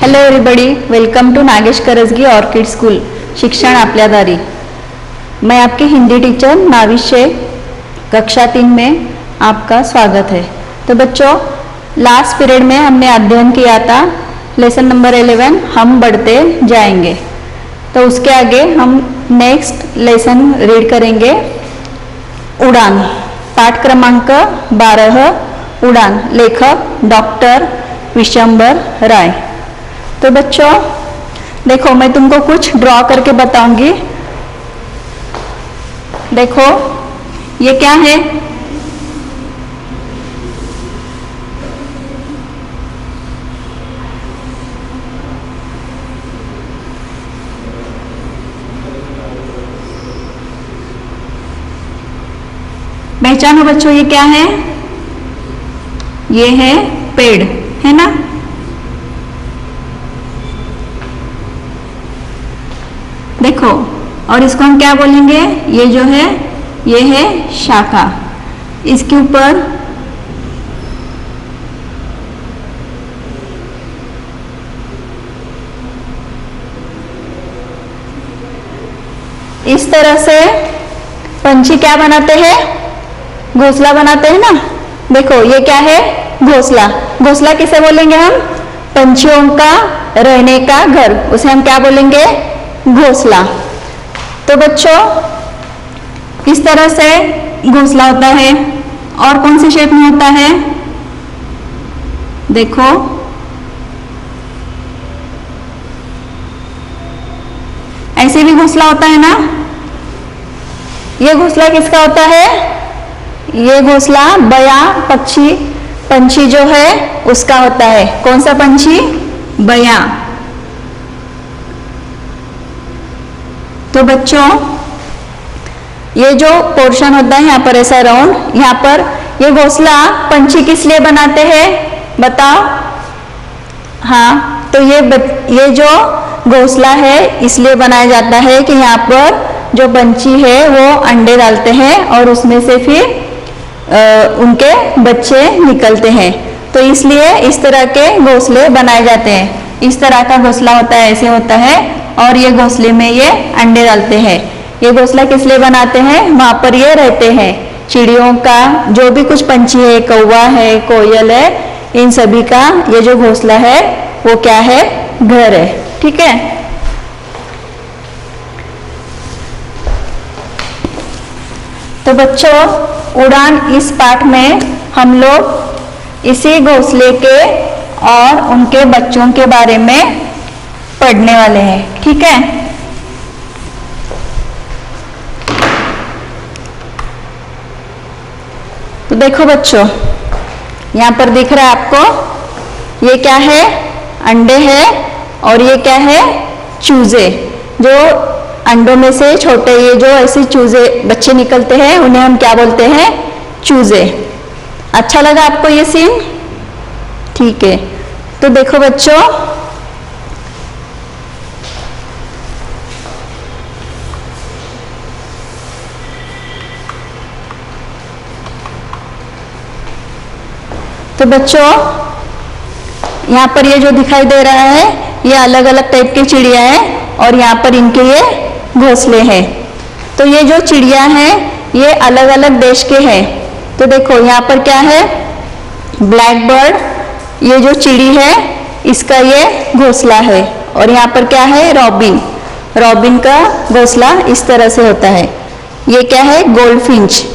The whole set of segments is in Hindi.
Hello everybody, welcome to Nagesh Karajgi orchid school शिक्षण आपल्या दारी। मैं आपकी हिंदी टीचर नाविश शेख, कक्षा 3 में आपका स्वागत है। तो बच्चों, लास्ट पीरियड में हमने अध्ययन किया था लेसन नंबर 11 हम बढ़ते जाएंगे। तो उसके आगे हम नेक्स्ट लेसन रीड करेंगे उड़ान, पाठ क्रमांक 12 उड़ान, लेखक डॉक्टर विशंबर राय। तो बच्चों देखो, मैं तुमको कुछ ड्रॉ करके बताऊंगी। देखो ये क्या है, पहचानो बच्चों, ये क्या है? ये है पेड़, है ना। देखो, और इसको हम क्या बोलेंगे? ये जो है ये है शाखा। इसके ऊपर इस तरह से पंछी क्या बनाते हैं? घोंसला बनाते हैं ना। देखो ये क्या है? घोंसला। घोंसला किसे बोलेंगे हम? पंछियों का रहने का घर, उसे हम क्या बोलेंगे? घोंसला। तो बच्चों इस तरह से घोंसला होता है। और कौन सी शेप में होता है? देखो ऐसे भी घोंसला होता है ना। ये घोंसला किसका होता है? ये घोंसला बया पंछी जो है उसका होता है। कौन सा पंछी? बया। तो बच्चों ये जो पोर्शन होता है यहाँ पर ऐसा राउंड, यहाँ पर ये घोंसला पंछी किस लिए बनाते हैं बताओ? हाँ, तो ये जो घोंसला है इसलिए बनाया जाता है कि यहाँ पर जो पंछी है वो अंडे डालते हैं और उसमें से फिर उनके बच्चे निकलते हैं। तो इसलिए इस तरह के घोंसले बनाए जाते हैं। इस तरह का घोंसला होता है, ऐसे होता है, और ये घोंसले में ये अंडे डालते हैं। ये घोंसला किस लिए बनाते हैं? वहां पर ये रहते हैं। चिड़ियों का जो भी कुछ पंछी है, कौवा है, कोयल है, इन सभी का ये जो घोंसला है वो क्या है? घर है। ठीक है। तो बच्चों उड़ान इस पाठ में हम लोग इसी घोंसले के और उनके बच्चों के बारे में पढ़ने वाले हैं। ठीक है। तो देखो बच्चों, यहाँ पर दिख रहा है आपको, ये क्या है? अंडे है। और ये क्या है? चूजे। जो अंडों में से छोटे ये जो ऐसे चूजे बच्चे निकलते हैं उन्हें हम क्या बोलते हैं? चूजे। अच्छा लगा आपको ये सीन? ठीक है। तो देखो बच्चों, तो बच्चों यहाँ पर ये जो दिखाई दे रहा है ये अलग अलग टाइप की चिड़िया है और यहाँ पर इनके ये घोंसले हैं। तो ये जो चिड़िया हैं ये अलग अलग देश के हैं। तो देखो यहाँ पर क्या है? ब्लैक बर्ड, ये जो चिड़ी है इसका ये घोंसला है। और यहाँ पर क्या है? रॉबिन। रॉबिन का घोंसला इस तरह से होता है। ये क्या है? गोल्डफिंच,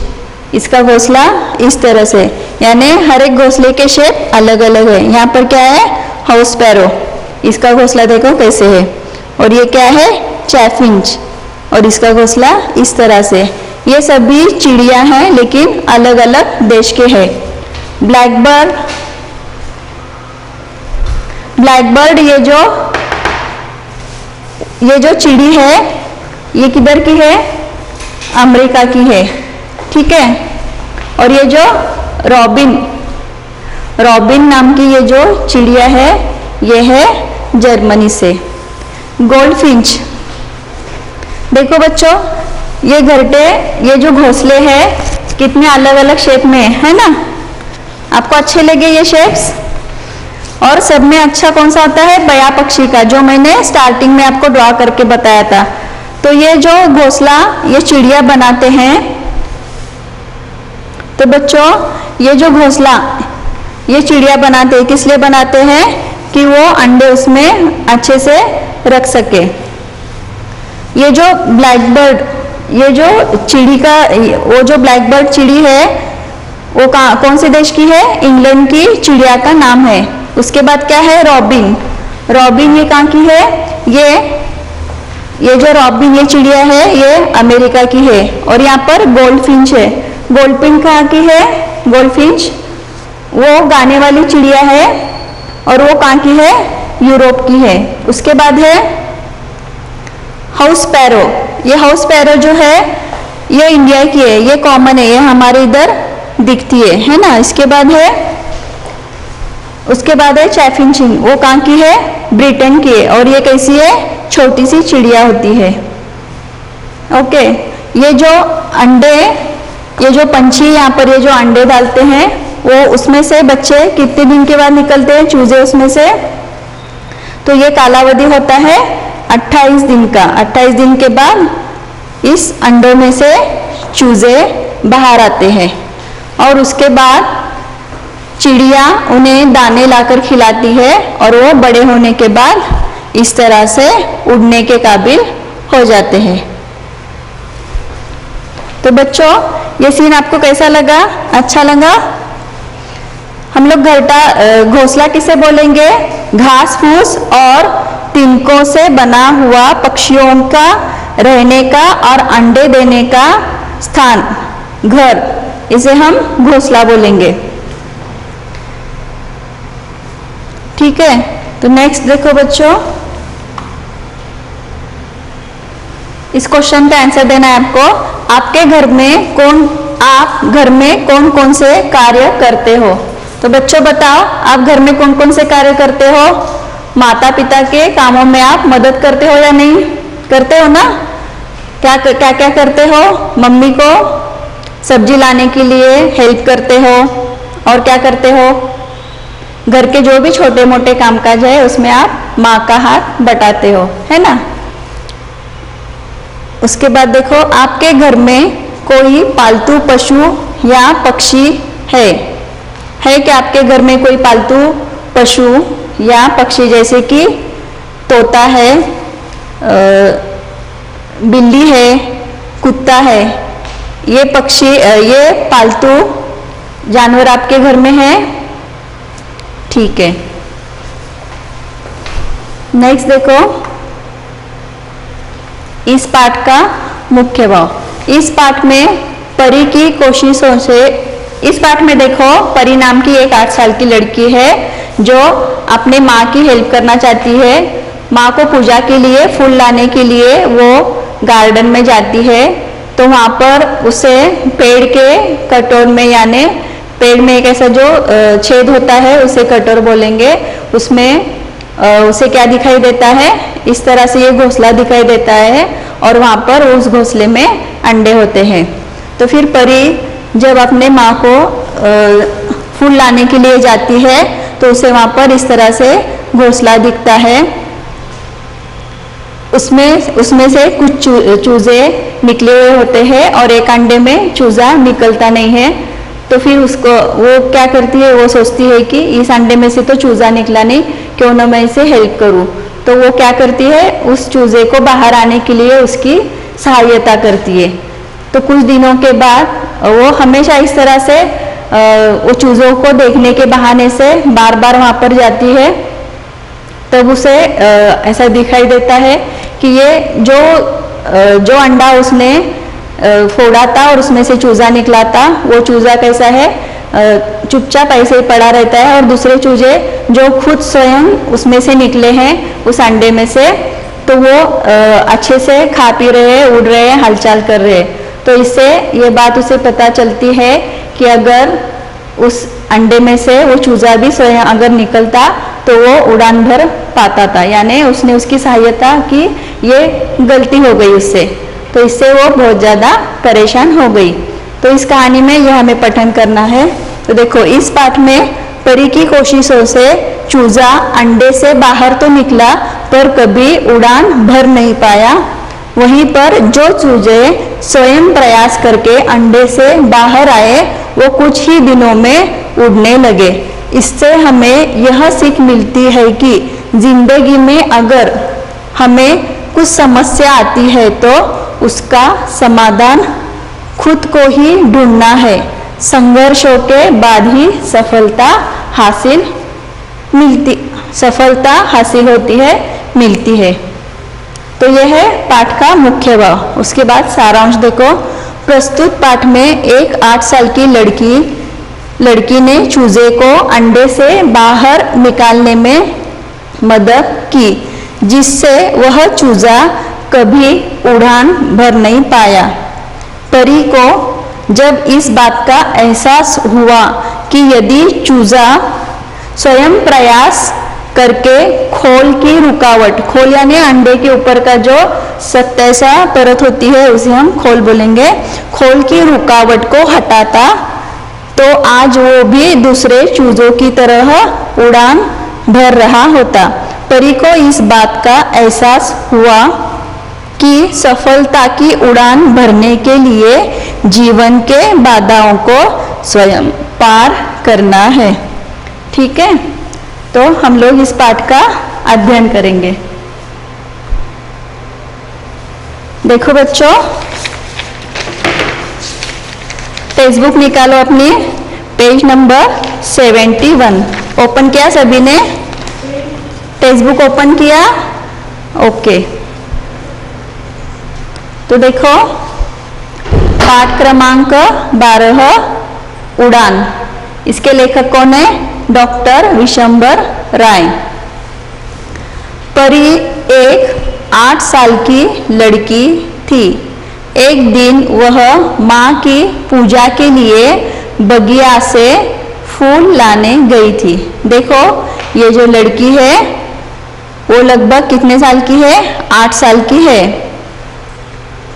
इसका घोंसला इस तरह से। यानी हर एक घोंसले के शेप अलग अलग है। यहाँ पर क्या है? हाउस स्पैरो, इसका घोंसला देखो कैसे है। और ये क्या है? चैफिंच, और इसका घोंसला इस तरह से। ये सभी चिड़िया हैं लेकिन अलग अलग देश के हैं। ब्लैकबर्ड, ये जो चिड़ी है ये किधर की है? अमेरिका की है। ठीक है। और ये जो रॉबिन नाम की ये जो चिड़िया है ये है जर्मनी से। गोल्डफिंच, देखो बच्चों ये घरटे, ये जो घोंसले हैं कितने अलग अलग शेप में है ना। आपको अच्छे लगे ये शेप्स? और सब में अच्छा कौन सा होता है, बया पक्षी का, जो मैंने स्टार्टिंग में आपको ड्रॉ करके बताया था। तो ये जो घोंसला ये चिड़िया बनाते हैं, तो बच्चों ये जो घोंसला ये चिड़िया बनाते हैं, किस लिए बनाते हैं, कि वो अंडे उसमें अच्छे से रख सके। ये जो ब्लैक बर्ड, ये जो चिड़ी का, वो जो ब्लैक बर्ड चिड़ी है वो कौन से देश की है, इंग्लैंड की चिड़िया का नाम है। उसके बाद क्या है, रॉबिन। रॉबिन ये कहाँ की है, ये जो रॉबिन ये चिड़िया है ये अमेरिका की है। और यहाँ पर गोल्डफिंच है। गोल्डफिंच कहाँ की है, गोल्डफिंच वो गाने वाली चिड़िया है और वो कहाँ की है, यूरोप की है। उसके बाद है हाउस पैरो। ये हाउस पैरो जो है ये इंडिया की है, ये कॉमन है, ये हमारे इधर दिखती है ना। इसके बाद है चैफिनचिंग, वो कहाँ की है, ब्रिटेन की है। और ये कैसी है, छोटी सी चिड़िया होती है। ओके, ये जो अंडे, ये जो पंछी यहाँ पर ये जो अंडे डालते हैं वो उसमें से बच्चे कितने दिन के बाद निकलते हैं, चूजे उसमें से, तो ये कालावधि होता है 28 दिन का। 28 दिन के बाद इस अंडों में से चूजे बाहर आते हैं और उसके बाद चिड़िया उन्हें दाने लाकर खिलाती है और वो बड़े होने के बाद इस तरह से उड़ने के काबिल हो जाते हैं। तो बच्चों ये सीन आपको कैसा लगा, अच्छा लगा? हम लोग घोंसला किसे बोलेंगे, घास फूस और तिनकों से बना हुआ पक्षियों का रहने का और अंडे देने का स्थान, घर, इसे हम घोंसला बोलेंगे। ठीक है, तो नेक्स्ट देखो बच्चों, इस क्वेश्चन का आंसर देना है आपको। आपके घर में आप घर में कौन कौन से कार्य करते हो? तो बच्चों बताओ, आप घर में कौन कौन से कार्य करते हो? माता पिता के कामों में आप मदद करते हो या नहीं करते हो ना? क्या करते हो? मम्मी को सब्जी लाने के लिए हेल्प करते हो। और क्या करते हो? घर के जो भी छोटे मोटे कामकाज है उसमें आप माँ का हाथ बटाते हो, है ना? उसके बाद देखो, आपके घर में कोई पालतू पशु या पक्षी है क्या? आपके घर में कोई पालतू पशु या पक्षी, जैसे कि तोता है, बिल्ली है, कुत्ता है, ये पक्षी, ये पालतू जानवर आपके घर में है? ठीक है, नेक्स्ट देखो, इस पाठ का मुख्य भाव। इस पाठ में परी की कोशिशों से, इस पाठ में देखो परी नाम की एक 8 साल की लड़की है जो अपने माँ की हेल्प करना चाहती है। माँ को पूजा के लिए फूल लाने के लिए वो गार्डन में जाती है, तो वहाँ पर उसे पेड़ के कटोर में, यानी पेड़ में एक ऐसा जो छेद होता है उसे कटोर बोलेंगे, उसमें उसे क्या दिखाई देता है, इस तरह से ये घोंसला दिखाई देता है और वहाँ पर उस घोंसले में अंडे होते हैं। तो फिर परी जब अपने माँ को फूल लाने के लिए जाती है तो उसे वहाँ पर इस तरह से घोंसला दिखता है। उसमें से कुछ चूजे निकले हुए होते हैं और एक अंडे में चूजा निकलता नहीं है। तो फिर वो क्या करती है, वो सोचती है कि इस अंडे में से तो चूजा निकला नहीं, क्यों ना मैं इसे हेल्प करूं। तो वो क्या करती है, उस चूजे को बाहर आने के लिए उसकी सहायता करती है। तो कुछ दिनों के बाद वो हमेशा इस तरह से वो चूजों को देखने के बहाने से बार बार वहाँ पर जाती है। तब उसे ऐसा दिखाई देता है कि ये जो अंडा उसने फोड़ा था और उसमें से चूजा निकला था, वो चूजा कैसा है, चुपचाप ऐसे ही पड़ा रहता है और दूसरे चूजे जो खुद स्वयं उसमें से निकले हैं उस अंडे में से, तो वो अच्छे से खा पी रहे हैं, उड़ रहे हैं, हलचल कर रहे हैं। तो इससे ये बात उसे पता चलती है कि अगर उस अंडे में से वो चूजा भी स्वयं अगर निकलता तो वो उड़ान भर पाता था, यानी उसने उसकी सहायता की, ये गलती हो गई उससे, तो इससे वो बहुत ज़्यादा परेशान हो गई। तो इस कहानी में यह हमें पठन करना है। तो देखो, इस पाठ में परी की कोशिशों से चूजा अंडे से बाहर तो निकला पर कभी उड़ान भर नहीं पाया। वहीं पर जो चूजे स्वयं प्रयास करके अंडे से बाहर आए वो कुछ ही दिनों में उड़ने लगे। इससे हमें यह सीख मिलती है कि जिंदगी में अगर हमें कुछ समस्या आती है तो उसका समाधान खुद को ही ढूंढना है। संघर्षों के बाद ही सफलता हासिल होती है, मिलती है। तो यह है पाठ का मुख्य भाव। उसके बाद सारांश देखो। प्रस्तुत पाठ में एक 8 साल की लड़की ने चूजे को अंडे से बाहर निकालने में मदद की, जिससे वह चूजा कभी उड़ान भर नहीं पाया। परी को जब इस बात का एहसास हुआ कि यदि चूजा स्वयं प्रयास करके खोल की रुकावट, खोल यानी अंडे के ऊपर का जो सत्तेसा परत होती है उसे हम खोल बोलेंगे, खोल की रुकावट को हटाता तो आज वो भी दूसरे चूजों की तरह उड़ान भर रहा होता। परी को इस बात का एहसास हुआ कि सफलता की उड़ान भरने के लिए जीवन के बाधाओं को स्वयं पार करना है। ठीक है, तो हम लोग इस पाठ का अध्ययन करेंगे। देखो बच्चों, टेक्स्ट बुक निकालो अपनी, पेज नंबर 71 ओपन किया सभी ने? टेक्स्ट बुक ओपन किया? ओके। तो देखो पाठ क्रमांक 12 उड़ान। इसके लेखक कौन है? डॉक्टर विशंबर राय। परी एक 8 साल की लड़की थी। एक दिन वह माँ की पूजा के लिए बगिया से फूल लाने गई थी। देखो ये जो लड़की है वो लगभग कितने साल की है? 8 साल की है।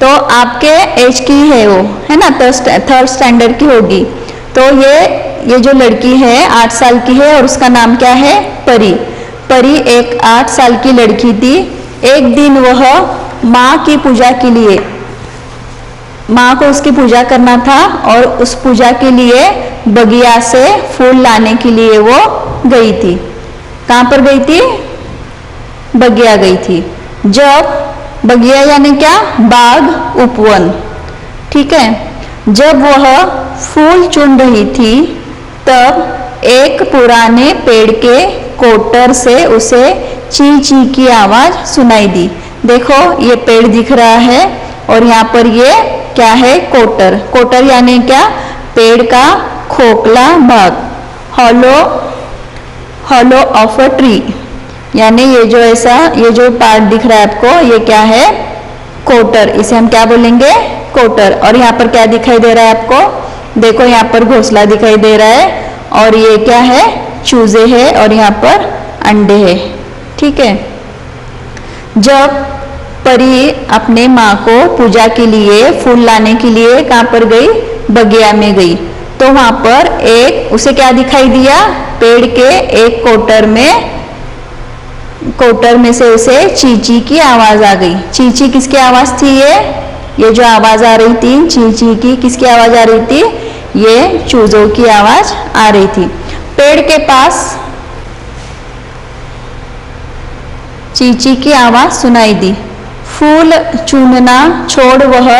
तो आपके एज की है वो, है ना, थर्ड स्टैंडर्ड की होगी। तो ये जो लड़की है 8 साल की है और उसका नाम क्या है? परी। परी एक 8 साल की लड़की थी। एक दिन वह माँ की पूजा के लिए, माँ को उसकी पूजा करना था और उस पूजा के लिए बगिया से फूल लाने के लिए वो गई थी। कहाँ पर गई थी? बगिया गई थी। जब बगिया यानी क्या? बाग, उपवन। ठीक है। जब वह फूल चुन रही थी तब एक पुराने पेड़ के कोटर से उसे ची ची की आवाज सुनाई दी। देखो ये पेड़ दिख रहा है और यहाँ पर ये क्या है? कोटर। कोटर यानी क्या? पेड़ का खोखला भाग, हॉलो ऑफ अ ट्री। यानी ये जो पार्ट दिख रहा है आपको, ये क्या है? कोटर। इसे हम क्या बोलेंगे? कोटर। और यहाँ पर क्या दिखाई दे रहा है आपको? देखो यहाँ पर घोंसला दिखाई दे रहा है और ये क्या है? चूजे है और यहाँ पर अंडे है। ठीक है। जब परी अपने माँ को पूजा के लिए फूल लाने के लिए कहाँ पर गई? बगिया में गई। तो वहां पर उसे क्या दिखाई दिया? पेड़ के एक कोटर में से उसे चींची की आवाज आ गई। चींची किसकी आवाज थी? ये जो आवाज आ रही थी चींची की, किसकी आवाज आ रही थी? ये चूजों की आवाज आ रही थी। पेड़ के पास चींची की आवाज सुनाई दी। फूल चुनना छोड़ वह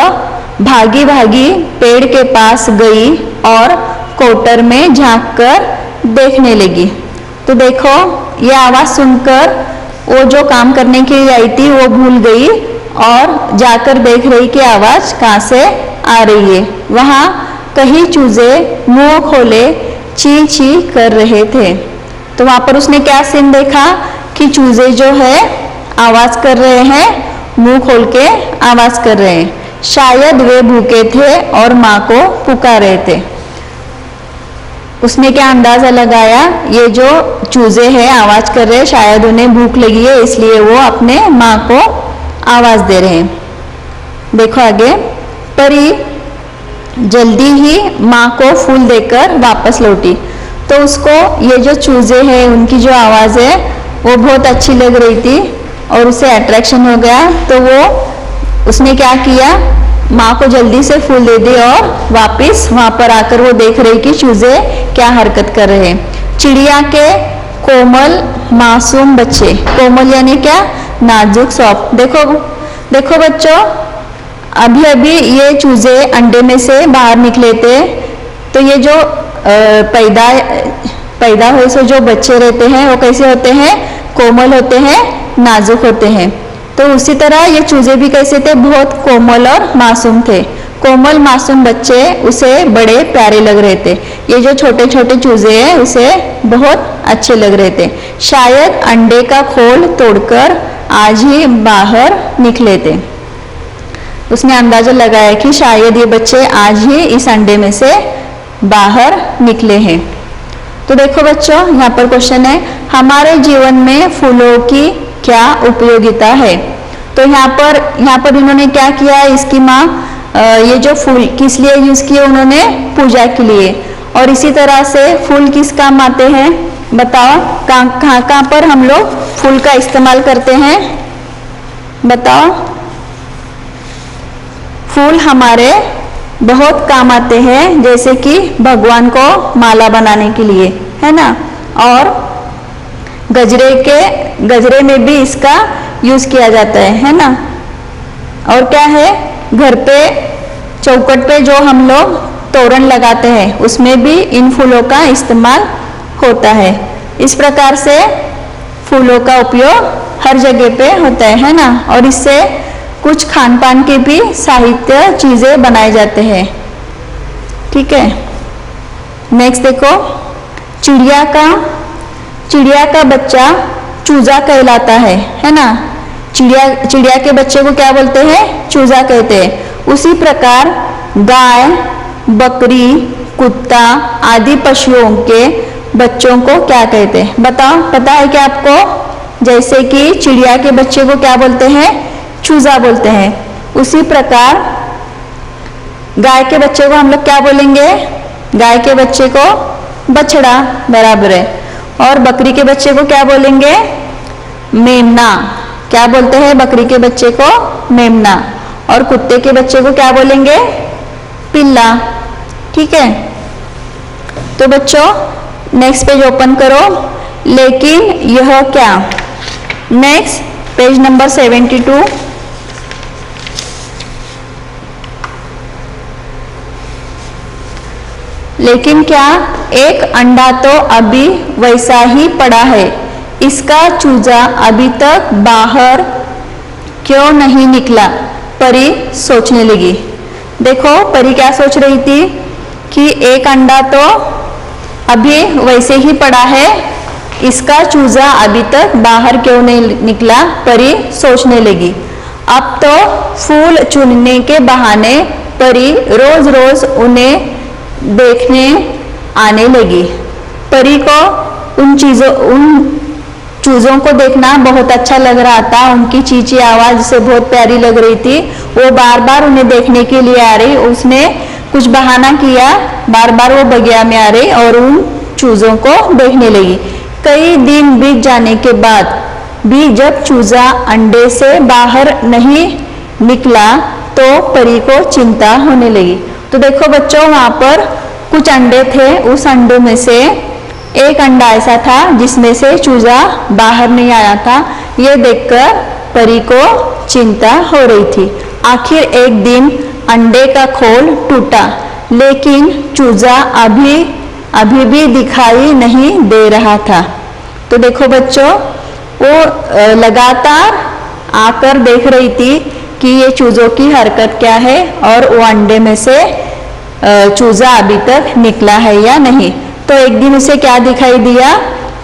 भागी भागी पेड़ के पास गई और कोटर में झांककर देखने लगी। तो देखो ये आवाज सुनकर वो जो काम करने के लिए आई थी वो भूल गई और जाकर देख रही कि आवाज कहाँ से आ रही है। वहाँ कई चूजे मुंह खोले ची ची कर रहे थे। तो वहां पर उसने क्या सीन देखा कि चूजे जो है आवाज कर रहे हैं, मुंह खोल के आवाज कर रहे हैं। शायद वे भूखे थे और माँ को पुकार रहे थे। उसने क्या अंदाजा लगाया? ये जो चूजे हैं आवाज कर रहे हैं, शायद उन्हें भूख लगी है इसलिए वो अपने माँ को आवाज दे रहे हैं। देखो आगे, परी जल्दी ही माँ को फूल देकर वापस लौटी। तो उसको ये जो चूजे हैं उनकी जो आवाज़ है वो बहुत अच्छी लग रही थी और उसे अट्रैक्शन हो गया। तो वो उसने क्या किया, माँ को जल्दी से फूल दे दी और वापस वहाँ पर आकर वो देख रही कि चूजे क्या हरकत कर रहे हैं। चिड़िया के कोमल मासूम बच्चे, कोमल यानी क्या, नाजुक सॉफ्ट। देखो देखो बच्चों, अभी अभी ये चूजे अंडे में से बाहर निकले थे। तो ये जो पैदा हुए से जो बच्चे रहते हैं वो कैसे होते हैं, कोमल होते हैं, नाजुक होते हैं। तो उसी तरह ये चूजे भी कैसे थे, बहुत कोमल और मासूम थे। कोमल मासूम बच्चे उसे बड़े प्यारे लग रहे थे। ये जो छोटे छोटे चूजे हैं उसे बहुत अच्छे लग रहे थे। शायद अंडे का खोल तोड़कर आज ही बाहर निकले थे। उसने अंदाजा लगाया कि शायद ये बच्चे आज ही इस अंडे में से बाहर निकले हैं। तो देखो बच्चों, यहाँ पर क्वेश्चन है, हमारे जीवन में फूलों की क्या उपयोगिता है। तो यहाँ पर इन्होंने क्या किया, इसकी माँ ये जो फूल किस लिए यूज किए, उन्होंने पूजा के लिए। और इसी तरह से फूल किस काम आते हैं, बताओ, कहाँ पर हम लोग फूल का इस्तेमाल करते हैं, बताओ। फूल हमारे बहुत काम आते हैं, जैसे कि भगवान को माला बनाने के लिए, है ना। और गजरे में भी इसका यूज किया जाता है ना। और क्या है, घर पे चौखट पे जो हम लोग तोरण लगाते हैं उसमें भी इन फूलों का इस्तेमाल होता है। इस प्रकार से फूलों का उपयोग हर जगह पे होता है ना। और इससे कुछ खान पान के भी साहित्य चीजें बनाए जाते हैं, ठीक है। नेक्स्ट देखो, चिड़िया का बच्चा चूजा कहलाता है ना। चिड़िया के बच्चे को क्या बोलते हैं, चूजा कहते हैं। उसी प्रकार गाय, बकरी, कुत्ता आदि पशुओं के बच्चों को क्या कहते हैं, बताओ, पता है क्या आपको। जैसे कि चिड़िया के बच्चे को क्या बोलते हैं, चूजा बोलते हैं। उसी प्रकार गाय के बच्चे को हम लोग क्या बोलेंगे, गाय के बच्चे को बछड़ा, बराबर है। और बकरी के बच्चे को क्या बोलेंगे, मेमना। क्या बोलते हैं बकरी के बच्चे को, मेमना। और कुत्ते के बच्चे को क्या बोलेंगे, पिल्ला, ठीक है। तो बच्चों नेक्स्ट पेज ओपन करो। लेकिन यह क्या, नेक्स्ट पेज नंबर 72। लेकिन क्या, एक अंडा तो अभी वैसा ही पड़ा है, इसका चूजा अभी तक बाहर क्यों नहीं निकला, परी सोचने लगी। देखो परी क्या सोच रही थी कि एक अंडा तो अभी वैसे ही पड़ा है, इसका चूजा अभी तक बाहर क्यों नहीं निकला, परी सोचने लगी। अब तो फूल चुनने के बहाने परी रोज रोज उन्हें देखने आने लगी। परी को उन चूजों को देखना बहुत अच्छा लग रहा था। उनकी चींची आवाज से बहुत प्यारी लग रही थी। वो बार बार उन्हें देखने के लिए आ रही। उसने कुछ बहाना किया, बार बार वो बगिया में आ रही और उन चूजों को देखने लगी। कई दिन बीत जाने के बाद भी जब चूजा अंडे से बाहर नहीं निकला तो परी को चिंता होने लगी। तो देखो बच्चों, वहां पर कुछ अंडे थे। उस अंडों में से एक अंडा ऐसा था जिसमें से चूजा बाहर नहीं आया था। ये देखकर परी को चिंता हो रही थी। आखिर एक दिन अंडे का खोल टूटा, लेकिन चूजा अभी भी दिखाई नहीं दे रहा था। तो देखो बच्चों, वो लगातार आकर देख रही थी कि ये चूजों की हरकत क्या है और वो अंडे में से चूजा अभी तक निकला है या नहीं। तो एक दिन उसे क्या दिखाई दिया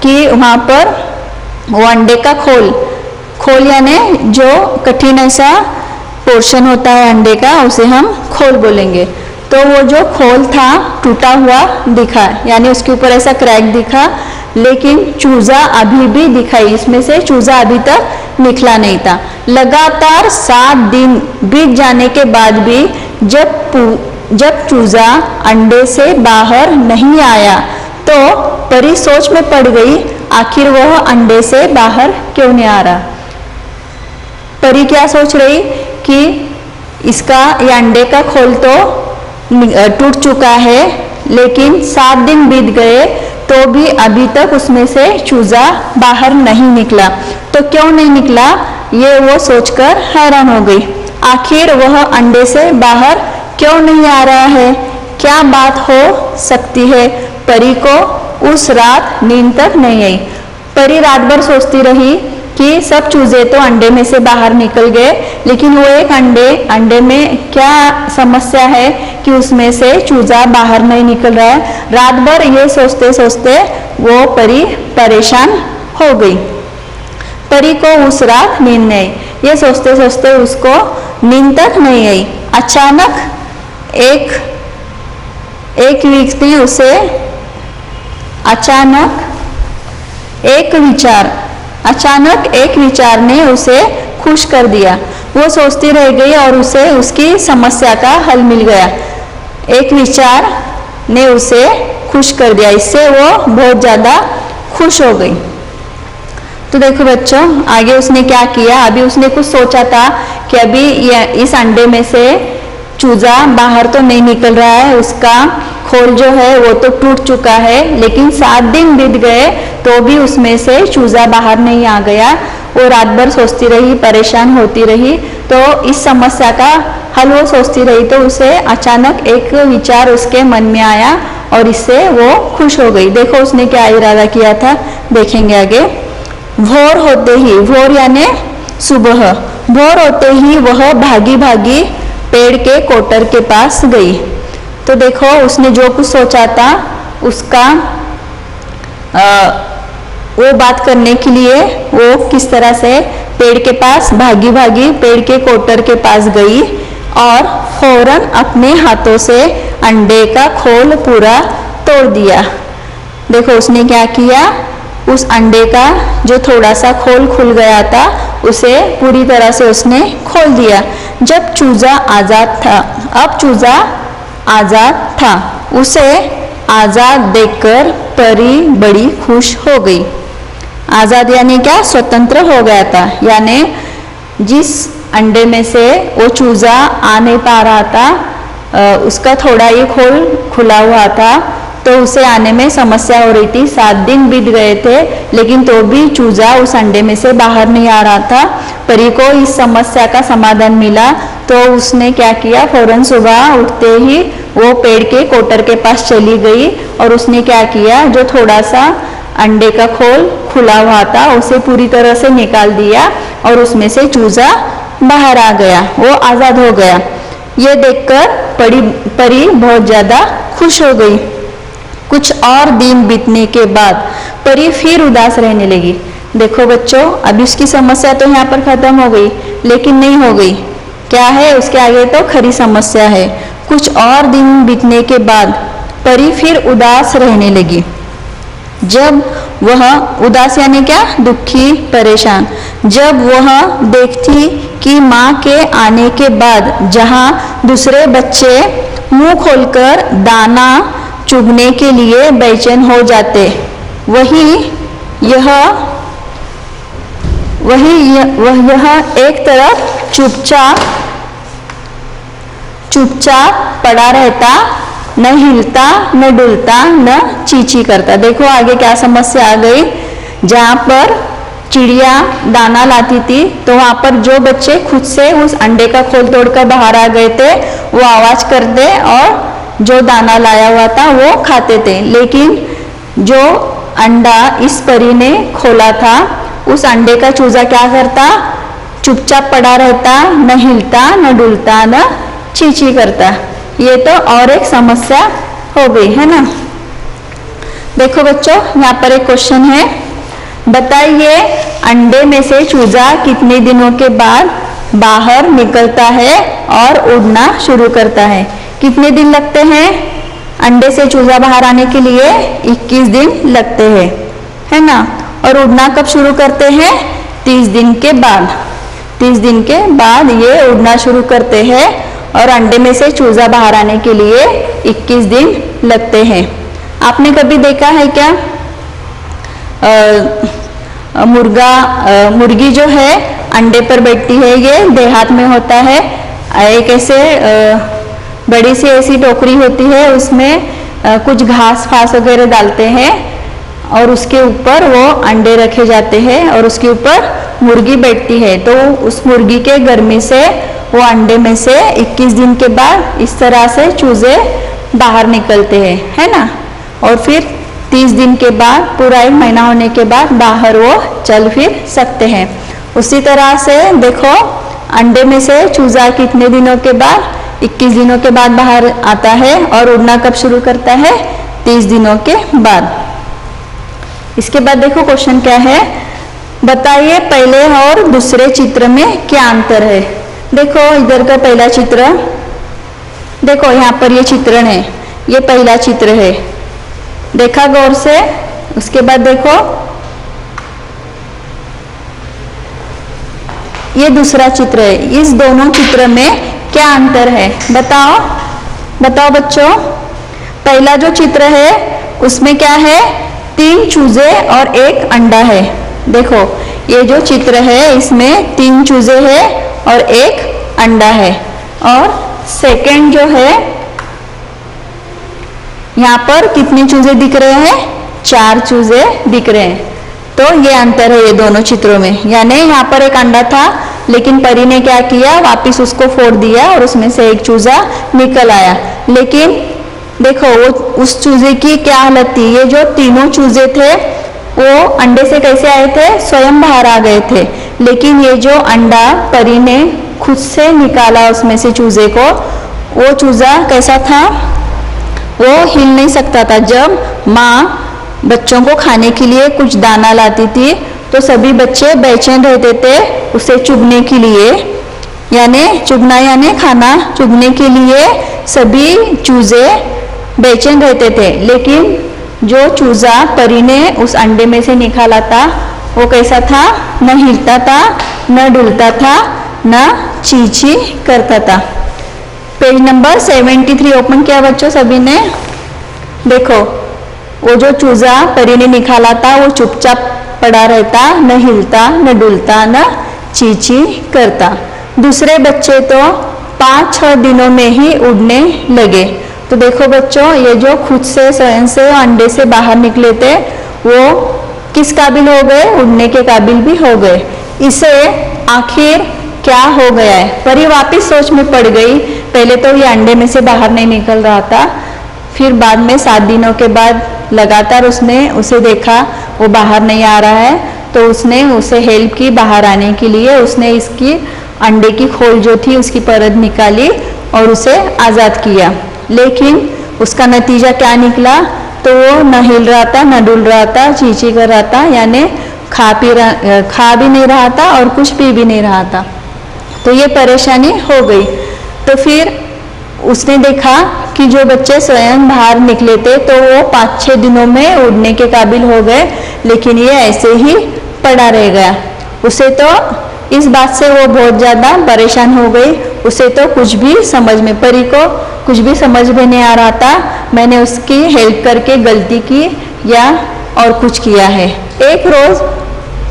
कि वहां पर वो अंडे का खोल यानी जो कठिन ऐसा पोर्शन होता है अंडे का, उसे हम खोल बोलेंगे। तो वो जो खोल था टूटा हुआ दिखा, यानी उसके ऊपर ऐसा क्रैक दिखा, लेकिन चूजा अभी भी दिखाई, इसमें से चूजा अभी तक निकला नहीं था। लगातार 7 दिन बीत जाने के बाद भी जब चूजा अंडे से बाहर नहीं आया तो परी सोच में पड़ गई, आखिर वह अंडे से बाहर क्यों नहीं आ रहा। परी क्या सोच रही कि ये अंडे का खोल तो टूट चुका है, लेकिन 7 दिन बीत गए तो भी अभी तक उसमें से चूजा बाहर नहीं निकला। तो क्यों नहीं निकला, ये वो सोचकर हैरान हो गई। आखिर वह अंडे से बाहर क्यों नहीं आ रहा है, क्या बात हो सकती है। परी को उस रात नींद तक नहीं आई। परी रात भर सोचती रही कि सब चूजे तो अंडे में से बाहर निकल गए, लेकिन वो एक अंडे में क्या समस्या है कि उसमें से चूजा बाहर नहीं निकल रहा है। रात भर ये सोचते सोचते वो परी परेशान हो गई। परी को उस रात नींद नहीं आई। ये सोचते सोचते उसको नींद तक नहीं आई। अचानक एक विचार ने उसे खुश कर दिया। वो सोचती रह गई और उसे उसकी समस्या का हल मिल गया। एक विचार ने उसे खुश कर दिया, इससे वो बहुत ज़्यादा खुश हो गई। तो देखो बच्चों, आगे उसने क्या किया। अभी उसने कुछ सोचा था कि अभी इस अंडे में से चूजा बाहर तो नहीं निकल रहा है, उसका खोल जो है वो तो टूट चुका है, लेकिन 7 दिन बीत गए तो भी उसमें से चूजा बाहर नहीं आ गया। वो रात भर सोचती रही, परेशान होती रही। तो इस समस्या का हल वो सोचती रही तो उसे अचानक एक विचार उसके मन में आया और इससे वो खुश हो गई। देखो उसने क्या इरादा किया था, देखेंगे आगे। भोर होते ही, भोर यानी सुबह, भोर होते ही वह भागी भागी पेड़ के कोटर के पास गई। तो देखो उसने जो कुछ सोचा था उसका वो बात करने के लिए वो किस तरह से पेड़ के पास भागी भागी पेड़ के कोटर के पास गई और फौरन अपने हाथों से अंडे का खोल पूरा तोड़ दिया। देखो उसने क्या किया, उस अंडे का जो थोड़ा सा खोल खुल गया था उसे पूरी तरह से उसने खोल दिया। जब चूजा आजाद था, अब चूजा आजाद था, उसे आजाद देखकर परी बड़ी खुश हो गई। आजाद यानी क्या, स्वतंत्र हो गया था, यानी जिस अंडे में से वो चूजा आ नहीं पा रहा था, उसका थोड़ा ही खोल खुला हुआ था तो उसे आने में समस्या हो रही थी। 7 दिन बीत गए थे लेकिन तो भी चूजा उस अंडे में से बाहर नहीं आ रहा था। परी को इस समस्या का समाधान मिला तो उसने क्या किया, फौरन सुबह उठते ही वो पेड़ के कोटर के पास चली गई और उसने क्या किया, जो थोड़ा सा अंडे का खोल खुला हुआ था उसे पूरी तरह से निकाल दिया और उसमें से चूजा बाहर आ गया, वो आजाद हो गया। ये देखकर परी बहुत ज्यादा खुश हो गई। कुछ और दिन बीतने के बाद परी फिर उदास रहने लगी। देखो बच्चों, अभी उसकी समस्या तो यहाँ पर खत्म हो गई, लेकिन नहीं हो गई। क्या है उसके आगे तो खरी समस्या है। कुछ और दिन बीतने के बाद परी फिर उदास रहने लगी। जब वह उदास यानी क्या, दुखी, परेशान, जब वह देखती कि माँ के आने के बाद जहाँ दूसरे बच्चे मुंह खोलकर दाना चुगने के लिए बेचैन हो जाते, वही यह एक तरफ चुपचाप पड़ा रहता, न हिलता न डुलता न चींची करता। देखो आगे क्या समस्या आ गई। जहाँ पर चिड़िया दाना लाती थी तो वहाँ पर जो बच्चे खुद से उस अंडे का खोल तोड़कर बाहर आ गए थे वो आवाज करते और जो दाना लाया हुआ था वो खाते थे। लेकिन जो अंडा इस परी ने खोला था उस अंडे का चूजा क्या करता, चुपचाप पड़ा रहता, न हिलता न डुलता न चींची करता। ये तो और एक समस्या हो गई है ना। देखो बच्चों, यहाँ पर एक क्वेश्चन है, बताइए अंडे में से चूजा कितने दिनों के बाद बाहर निकलता है और उड़ना शुरू करता है। कितने दिन लगते हैं अंडे से चूजा बाहर आने के लिए? 21 दिन लगते हैं, है ना। और उड़ना कब शुरू करते हैं? 30 दिन के बाद। 30 दिन के बाद ये उड़ना शुरू करते हैं और अंडे में से चूजा बाहर आने के लिए 21 दिन लगते हैं। आपने कभी देखा है क्या मुर्गी जो है अंडे पर बैठती है, ये देहात में होता है। एक ऐसे बड़ी सी ऐसी टोकरी होती है, उसमें कुछ घास फास वगैरह डालते हैं और उसके ऊपर वो अंडे रखे जाते हैं और उसके ऊपर मुर्गी बैठती है। तो उस मुर्गी के गर्मी से वो अंडे में से 21 दिन के बाद इस तरह से चूजे बाहर निकलते हैं, है ना। और फिर 30 दिन के बाद, पूरा 1 महीना होने के बाद बाहर वो चल फिर सकते हैं। उसी तरह से देखो अंडे में से चूजा कितने दिनों के बाद, 21 दिनों के बाद बाहर आता है और उड़ना कब शुरू करता है, 30 दिनों के बाद। इसके बाद देखो क्वेश्चन क्या है, बताइए पहले और दूसरे चित्र में क्या अंतर है। देखो इधर का पहला चित्र, देखो यहाँ पर ये चित्रण है, ये पहला चित्र है, देखा गौर से। उसके बाद देखो ये दूसरा चित्र है, इस दोनों चित्र में क्या अंतर है बताओ, बताओ बच्चों। पहला जो चित्र है उसमें क्या है, 3 चूजे और 1 अंडा है। देखो ये जो चित्र है इसमें 3 चूजे हैं और 1 अंडा है। और सेकंड जो है, यहाँ पर कितने चूजे दिख रहे हैं, 4 चूजे दिख रहे हैं। तो ये अंतर है ये दोनों चित्रों में। यानी यहाँ पर एक अंडा था, लेकिन परी ने क्या किया, वापिस उसको फोड़ दिया और उसमें से एक चूजा निकल आया। लेकिन देखो वो उस चूजे की क्या हालत थी, ये जो तीनों चूजे थे वो अंडे से कैसे आए थे, स्वयं बाहर आ गए थे। लेकिन ये जो अंडा परी ने खुद से निकाला उसमें से चूजे को, वो चूजा कैसा था, वो हिल नहीं सकता था। जब माँ बच्चों को खाने के लिए कुछ दाना लाती थी तो सभी बच्चे बेचैन रहते थे उसे चुगने के लिए, यानी चुगना यानी खाना, चुगने के लिए सभी चूजे बेचैन रहते थे। लेकिन जो चूजा परी ने उस अंडे में से निकाला था वो कैसा था, न हिलता था, न डुलता था, न चींची करता था। पेज नंबर 73 ओपन किया बच्चों सभी ने। देखो वो जो चूजा परी ने निकाला था वो चुपचाप पड़ा रहता, न हिलता, न डुलता, न चींची करता। दूसरे बच्चे तो 5-6 दिनों में ही उड़ने लगे। तो देखो बच्चों, ये जो खुद से स्वयं से अंडे से बाहर निकले थे वो किस काबिल हो गए, उड़ने के काबिल भी हो गए। इसे आखिर क्या हो गया है, परी वापिस सोच में पड़ गई। पहले तो ये अंडे में से बाहर नहीं निकल रहा था, फिर बाद में 7 दिनों के बाद लगातार उसने उसे देखा वो बाहर नहीं आ रहा है, तो उसने उसे हेल्प की बाहर आने के लिए। उसने इसकी अंडे की खोल जो थी उसकी परत निकाली और उसे आज़ाद किया। लेकिन उसका नतीजा क्या निकला, तो वो न हिल रहा था, न डुल रहा था, चींची कर रहा था, यानी खा भी नहीं रहा था और कुछ पी भी नहीं रहा था। तो ये परेशानी हो गई। तो फिर उसने देखा कि जो बच्चे स्वयं बाहर निकले थे तो वो 5-6 दिनों में उड़ने के काबिल हो गए, लेकिन ये ऐसे ही पड़ा रह गया। उसे तो इस बात से वो बहुत ज़्यादा परेशान हो गई। उसे तो कुछ भी समझ में, परी को कुछ भी समझ में नहीं आ रहा था, मैंने उसकी हेल्प करके गलती की या और कुछ किया है। एक रोज़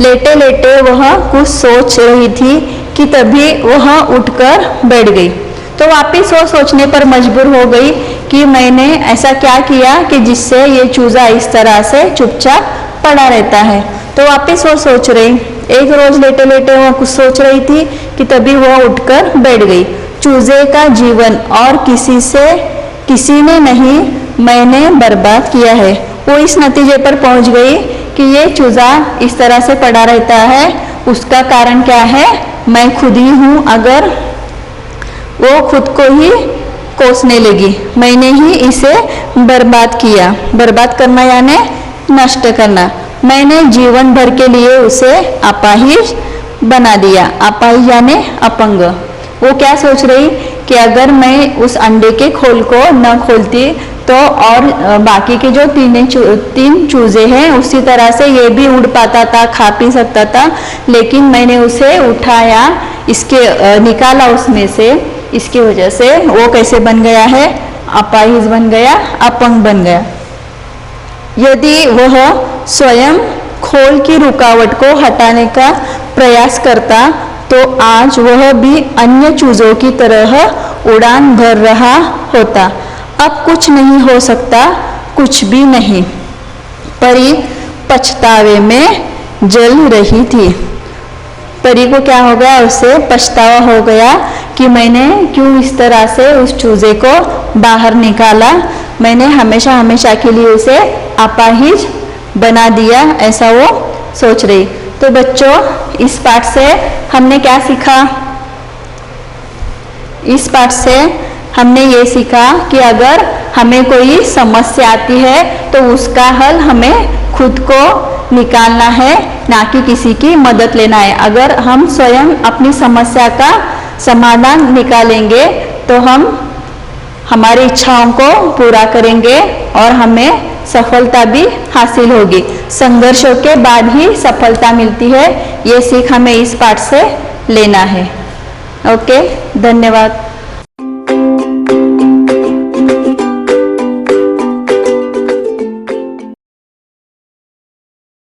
लेटे लेटे वह कुछ सोच रही थी कि तभी वह उठकर बैठ गई। तो वापिस वो सोचने पर मजबूर हो गई कि मैंने ऐसा क्या किया कि जिससे ये चूजा इस तरह से चुपचाप पड़ा रहता है। तो वापिस वो सोच रही, एक रोज लेटे लेटे वो कुछ सोच रही थी कि तभी वो उठकर बैठ गई। चूजे का जीवन और किसी ने नहीं मैंने बर्बाद किया है। वो इस नतीजे पर पहुंच गई कि ये चूजा इस तरह से पड़ा रहता है, उसका कारण क्या है, मैं खुद ही हूँ। अगर वो खुद को ही कोसने लगी, मैंने ही इसे बर्बाद किया। बर्बाद करना यानी नष्ट करना। मैंने जीवन भर के लिए उसे अपाहिज बना दिया। अपाहिज यानी अपंग। वो क्या सोच रही कि अगर मैं उस अंडे के खोल को न खोलती तो और बाकी के जो 3 चूजे हैं उसी तरह से ये भी उड़ पाता था, खा पी सकता था। लेकिन मैंने उसे उठाया, इसके निकाला उसमें से, इसकी वजह से वो कैसे बन गया है, अपाहिज बन गया, अपंग बन गया। यदि वह स्वयं खोल की रुकावट को हटाने का प्रयास करता तो आज वह भी अन्य चूजों की तरह उड़ान भर रहा होता। अब कुछ नहीं हो सकता, कुछ भी नहीं। परी पछतावे में जल रही थी। परी को क्या हो गया, उसे पछतावा हो गया कि मैंने क्यों इस तरह से उस चूजे को बाहर निकाला, मैंने हमेशा हमेशा के लिए उसे अपाहिज बना दिया, ऐसा वो सोच रही। तो बच्चों, इस पाठ से हमने क्या सीखा? इस पाठ से हमने ये सीखा कि अगर हमें कोई समस्या आती है तो उसका हल हमें खुद को निकालना है, ना कि किसी की मदद लेना है। अगर हम स्वयं अपनी समस्या का समाधान निकालेंगे तो हम हमारी इच्छाओं को पूरा करेंगे और हमें सफलता भी हासिल होगी। संघर्षों के बाद ही सफलता मिलती है, ये सीख हमें इस पाठ से लेना है। ओके, धन्यवाद।